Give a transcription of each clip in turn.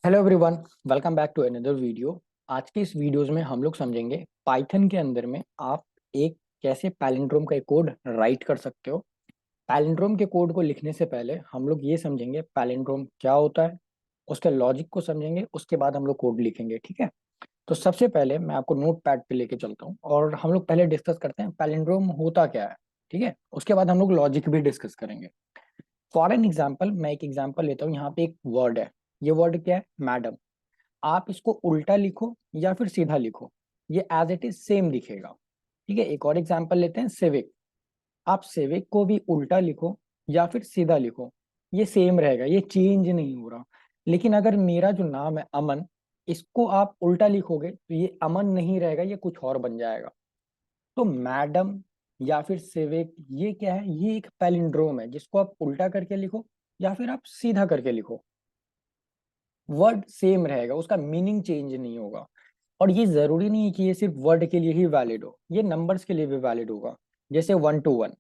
Hello everyone, welcome back to another video. आज के इस वीडियोस में हम लोग समझेंगे पाइथन के अंदर में आप एक कैसे पैलिंड्रोम का एक कोड राइट कर सकते हो। पैलिंड्रोम के कोड को लिखने से पहले हम लोग ये समझेंगे पैलिंड्रोम क्या होता है, उसके लॉजिक को समझेंगे, उसके बाद हम लोग कोड लिखेंगे। ठीक है, तो सबसे पहले मैं आपको नोट पैड पे लेके चलता हूँ और हम लोग पहले डिस्कस करते हैं पैलिंड्रोम होता क्या है। ठीक है, उसके बाद हम लोग लॉजिक भी डिस्कस करेंगे। फॉर एन एग्जाम्पल, मैं एक एग्जाम्पल लेता हूँ। यहाँ पे एक वर्ड है, ये वर्ड क्या है? मैडम। आप इसको उल्टा लिखो या फिर सीधा लिखो, ये एज इट इज सेम दिखेगा। ठीक है, एक और एग्जांपल लेते हैं, सिविक। आप सिविक को भी उल्टा लिखो या फिर सीधा लिखो, ये सेम रहेगा, ये चेंज नहीं हो रहा। लेकिन अगर मेरा जो नाम है अमन, इसको आप उल्टा लिखोगे तो ये अमन नहीं रहेगा, ये कुछ और बन जाएगा। तो मैडम या फिर सिविक, ये क्या है? ये एक पैलिंड्रोम है जिसको आप उल्टा करके लिखो या फिर आप सीधा करके लिखो, वर्ड सेम रहेगा, उसका मीनिंग चेंज नहीं होगा। और ये जरूरी नहीं है कि ये सिर्फ वर्ड के लिए ही वैलिड हो, ये नंबर्स के लिए भी वैलिड होगा। जैसे 1 to 1,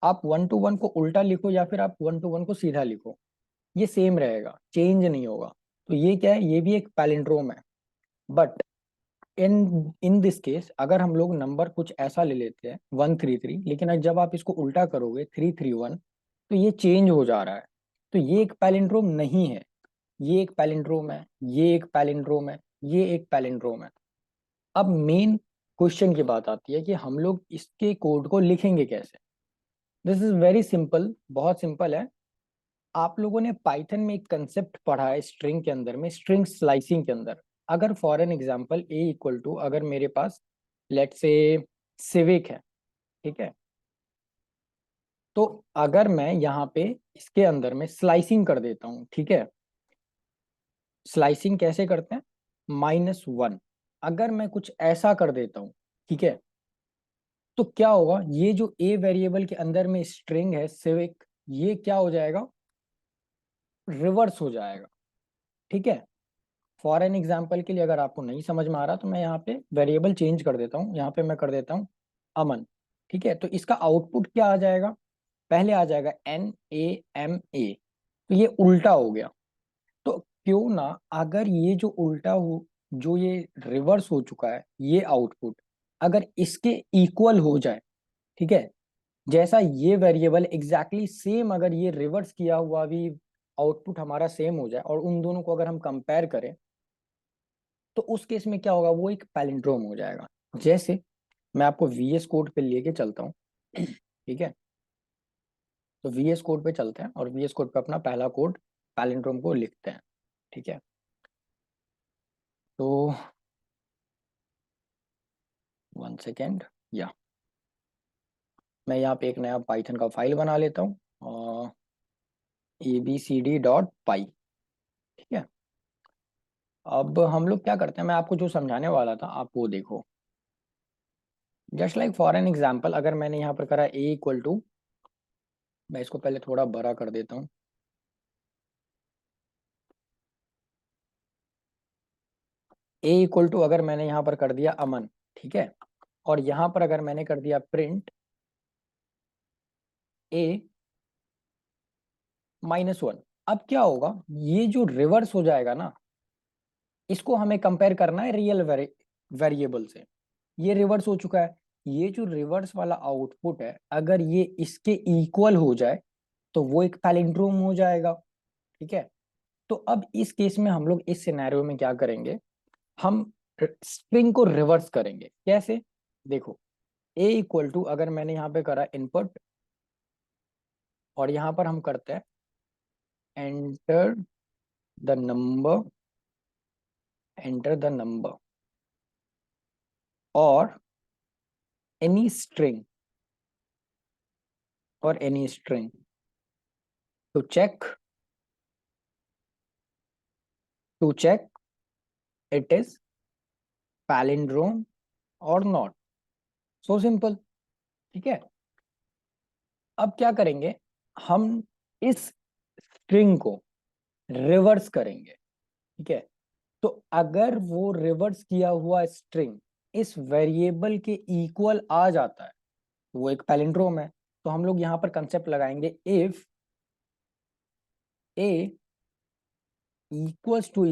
आप 1 to 1 को उल्टा लिखो या फिर आप 1 to 1 को सीधा लिखो, ये सेम रहेगा, चेंज नहीं होगा। तो ये क्या है? ये भी एक पैलिंड्रोम है। But in in this case अगर हम लोग नंबर कुछ ऐसा ले लेते हैं 133, लेकिन जब आप इसको उल्टा करोगे 331, तो ये चेंज हो जा रहा है। तो ये एक पैलिंड्रोम नहीं है। ये एक पैलिंड्रोम है, ये एक पैलिंड्रोम है, ये एक पैलिंड्रोम है। अब मेन क्वेश्चन की बात आती है कि हम लोग इसके कोड को लिखेंगे कैसे। दिस इज वेरी सिंपल, बहुत सिंपल है। आप लोगों ने पाइथन में एक कंसेप्ट पढ़ा है स्ट्रिंग के अंदर में, स्ट्रिंग स्लाइसिंग के अंदर। अगर for an example A equal to, अगर मेरे पास लेट से सिविक है, ठीक है, तो अगर मैं यहाँ पे इसके अंदर में स्लाइसिंग कर देता हूँ, ठीक है, स्लाइसिंग कैसे करते हैं? -1। अगर मैं कुछ ऐसा कर देता हूँ, ठीक है, तो क्या होगा? ये जो ए वेरिएबल के अंदर में स्ट्रिंग है सिविक, ये क्या हो जाएगा? रिवर्स हो जाएगा। ठीक है, फॉर एन एग्जाम्पल के लिए अगर आपको नहीं समझ में आ रहा तो मैं यहाँ पे वेरिएबल चेंज कर देता हूँ, यहाँ पे मैं कर देता हूँ अमन। ठीक है, तो इसका आउटपुट क्या आ जाएगा? पहले आ जाएगा NAMA, तो ये उल्टा हो गया। तो क्यों ना, अगर ये जो उल्टा हो, जो ये रिवर्स हो चुका है, ये आउटपुट अगर इसके इक्वल हो जाए, ठीक है, जैसा ये वेरिएबल एग्जैक्टली सेम, अगर ये रिवर्स किया हुआ भी आउटपुट हमारा सेम हो जाए और उन दोनों को अगर हम कंपेयर करें, तो उस केस में क्या होगा? वो एक पैलिंड्रोम हो जाएगा। जैसे मैं आपको VS कोड पे लेके चलता हूँ, ठीक है, तो VS कोड पे चलते हैं और VS कोड पे अपना पहला कोड पैलिंड्रोम को लिखते हैं। ठीक है, तो 1 सेकेंड, या मैं यहाँ पे एक नया पाइथन का फाइल बना लेता हूँ, abcd.py। ठीक है, अब हम लोग क्या करते हैं, मैं आपको जो समझाने वाला था आप वो देखो। Just like for an example, अगर मैंने यहाँ पर करा ए इक्वल टू, मैं इसको पहले थोड़ा बड़ा कर देता हूँ। ए इक्वल टू अगर मैंने यहाँ पर कर दिया अमन, ठीक है, और यहाँ पर अगर मैंने कर दिया प्रिंट ए -1, अब क्या होगा? ये जो रिवर्स हो जाएगा ना, इसको हमें कंपेयर करना है रियल वेरिएबल से। ये रिवर्स हो चुका है, ये जो रिवर्स वाला आउटपुट है अगर ये इसके इक्वल हो जाए तो वो एक पैलिंड्रोम हो जाएगा। ठीक है, तो अब इस केस में हम लोग इस सिनेरियो में क्या करेंगे? हम स्ट्रिंग को रिवर्स करेंगे। कैसे? देखो, ए इक्वल टू अगर मैंने यहाँ पे करा इनपुट और यहाँ पर हम करते हैं enter the number, enter the number और एनी स्ट्रिंग, और any string to check, to check it is palindrome और नॉट। So simple. ठीक है, अब क्या करेंगे? हम इस स्ट्रिंग को रिवर्स करेंगे। ठीक है, तो अगर वो रिवर्स किया हुआ स्ट्रिंग इस वेरिएबल के इक्वल आ जाता है, वो एक पैलिंड्रोम है। तो हम लोग यहाँ पर कंसेप्ट लगाएंगे, if A equals to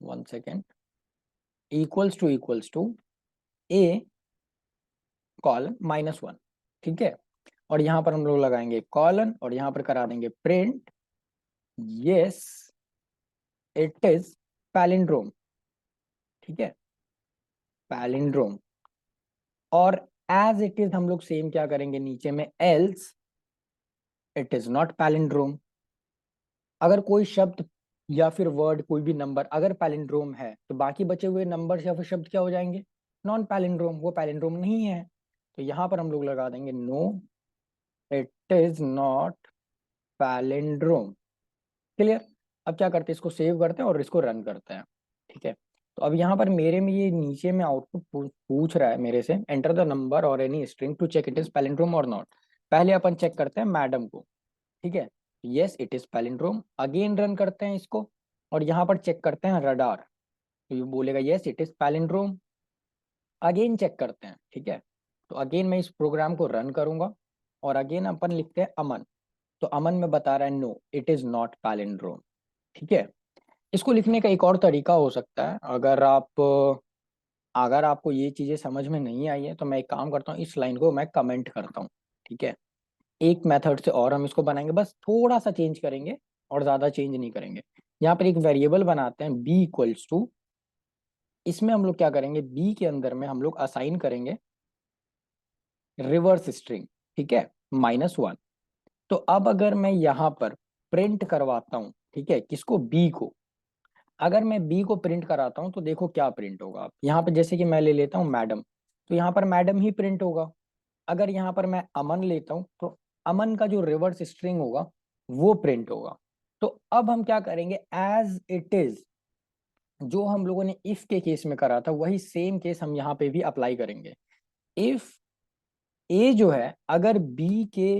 1 second, equals to A colon -1, ठीक है। और यहाँ पर हम लोग लगाएंगे कॉलन और यहाँ पर करा देंगे print yes it is palindrome, ठीक है, पैलिंड्रोम। और एज इट इज हम लोग सेम क्या करेंगे नीचे में, else it is not palindrome. अगर कोई शब्द या फिर वर्ड, कोई भी नंबर अगर पैलिंड्रोम है तो बाकी बचे हुए नंबर या फिर शब्द क्या हो जाएंगे, नॉन पैलिंड्रोम, वो पैलिंड्रोम नहीं है। तो यहाँ पर हम लोग लगा देंगे no it is not palindrome. Clear. अब क्या करते हैं, इसको सेव करते हैं और इसको रन करते हैं, ठीक है। तो अब यहाँ पर मेरे में ये नीचे में आउटपुट पूछ रहा है मेरे से, एंटर द नंबर और any string to check it is palindrome और नॉट। पहले अपन चेक करते हैं मैडम को, ठीक है, yes it is palindrome. Again run करते हैं इसको और यहाँ पर चेक करते हैं रडार, तो ये बोलेगा yes it is palindrome. Again check करते हैं, ठीक है। तो अगेन मैं इस प्रोग्राम को रन करूंगा और अगेन अपन लिखते हैं अमन, तो अमन में बता रहा है no it is not palindrome, ठीक है। इसको लिखने का एक और तरीका हो सकता है, अगर आपको ये चीजें समझ में नहीं आई है तो मैं एक काम करता हूँ, इस लाइन को मैं कमेंट करता हूँ, ठीक है। एक मेथड से और हम इसको बनाएंगे, बस थोड़ा सा चेंज करेंगे और ज्यादा चेंज नहीं करेंगे। यहाँ पर एक वेरिएबल बनाते हैं बी इक्वल्स टू, इसमें हम लोग क्या करेंगे, बी के अंदर में हम लोग असाइन करेंगे रिवर्स स्ट्रिंग, ठीक है, -1। तो अब अगर मैं यहाँ पर प्रिंट करवाता हूँ, ठीक है, किसको, बी को, अगर मैं बी को प्रिंट कराता हूँ तो देखो क्या प्रिंट होगा। यहाँ पर जैसे कि मैं ले लेता हूँ मैडम, तो यहाँ पर मैडम ही प्रिंट होगा। अगर यहाँ पर मैं अमन लेता हूँ तो अमन का जो रिवर्स स्ट्रिंग होगा वो प्रिंट होगा। तो अब हम क्या करेंगे, एज इट इज जो हम लोगों ने इफ के केस में करा था वही सेम केस हम यहाँ पे भी अप्लाई करेंगे। इफ ए जो है अगर बी के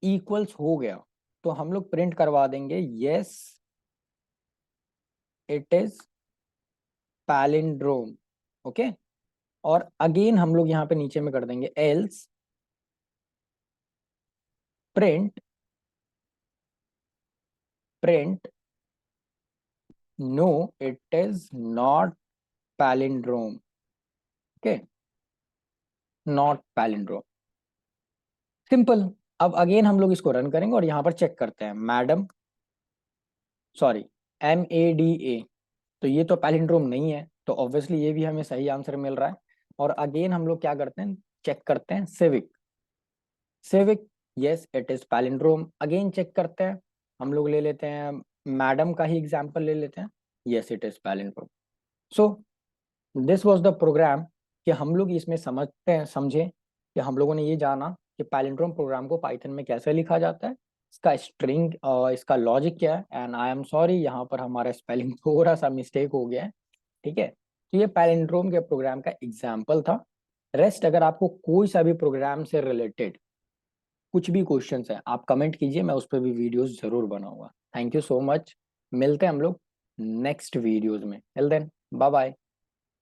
इक्वल्स हो गया तो हम लोग प्रिंट करवा देंगे yes it is palindrome, okay. और अगेन हम लोग यहाँ पे नीचे में कर देंगे else print print no it is not palindrome, okay, not palindrome, simple. अब अगेन हम लोग इसको रन करेंगे और यहाँ पर चेक करते हैं मैडम, सॉरी, MADA, तो ये तो पैलिंड्रोम नहीं है, तो ऑब्वियसली ये भी हमें सही आंसर मिल रहा है। और अगेन हम लोग क्या करते हैं, चेक करते हैं civic, civic yes it is palindrome. Again check करते हैं, हम लोग ले लेते हैं मैडम का ही एग्जांपल ले लेते हैं, yes it is palindrome. So this was the program, कि हम लोग इसमें समझते हैं, समझे कि हम लोगों ने ये जाना कि पैलिंड्रोम प्रोग्राम को पाइथन में कैसे लिखा जाता है, इसका स्ट्रिंग और इसका लॉजिक क्या है। एंड आई एम सॉरी, यहाँ पर हमारा स्पेलिंग थोड़ा सा मिस्टेक हो गया है, ठीक है। तो ये पैलिंड्रोम के प्रोग्राम का एग्जाम्पल था। रेस्ट अगर आपको कोई सा भी प्रोग्राम से रिलेटेड कुछ भी क्वेश्चंस है आप कमेंट कीजिए, मैं उस पर भी वीडियोस जरूर बनाऊंगा। थैंक यू सो मच, मिलते हैं हम लोग नेक्स्ट वीडियोस में, टिल देन बाय बाय।